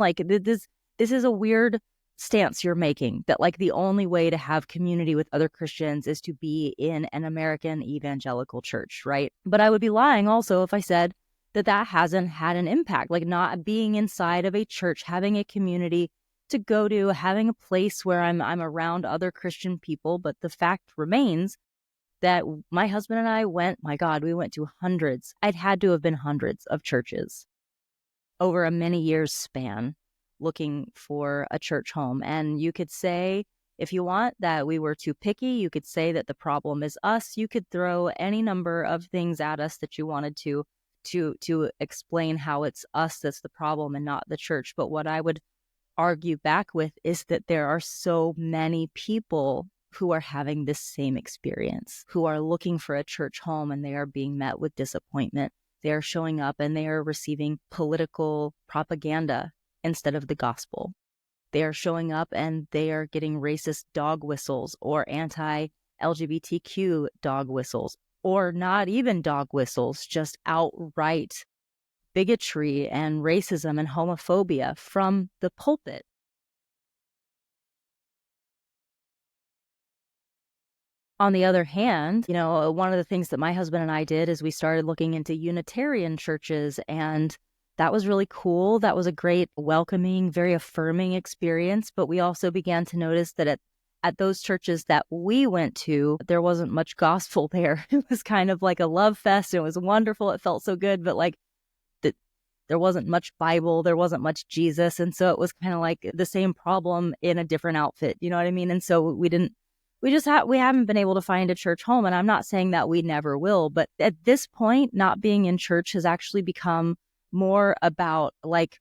Like this is a weird stance you're making, that like the only way to have community with other Christians is to be in an American evangelical church, right? But I would be lying also if I said that that hasn't had an impact, like not being inside of a church, having a community to go to, having a place where I'm around other Christian people. But the fact remains that my husband and I went, my God, we went to hundreds. I'd had to have been hundreds of churches over a many years span looking for a church home. And you could say, if you want, that we were too picky. You could say that the problem is us. You could throw any number of things at us that you wanted to explain how it's us that's the problem and not the church. But what I would argue back with is that there are so many people who are having this same experience, who are looking for a church home and they are being met with disappointment. They are showing up and they are receiving political propaganda instead of the gospel. They are showing up and they are getting racist dog whistles or anti-LGBTQ dog whistles, or not even dog whistles, just outright bigotry and racism and homophobia from the pulpit. On the other hand, one of the things that my husband and I did is we started looking into Unitarian churches, and that was really cool. That was a great, welcoming, very affirming experience. But we also began to notice that at those churches that we went to, there wasn't much gospel there. It was kind of like a love fest. It was wonderful. It felt so good, but like there wasn't much Bible, there wasn't much Jesus. And so it was kind of like the same problem in a different outfit. You know what I mean? And so we haven't been able to find a church home. And I'm not saying that we never will, but at this point, not being in church has actually become more about like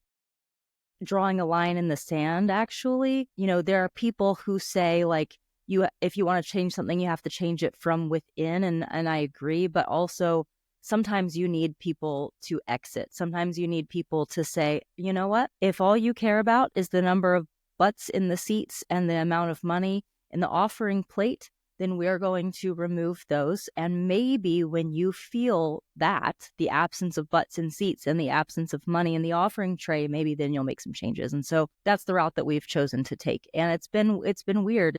drawing a line in the sand. Actually, there are people who say like, if you want to change something, you have to change it from within. And I agree, but also sometimes you need people to exit. Sometimes you need people to say, you know what, if all you care about is the number of butts in the seats and the amount of money in the offering plate, then we're going to remove those. And maybe when you feel that, the absence of butts in seats and the absence of money in the offering tray, maybe then you'll make some changes. And so that's the route that we've chosen to take. And it's been weird.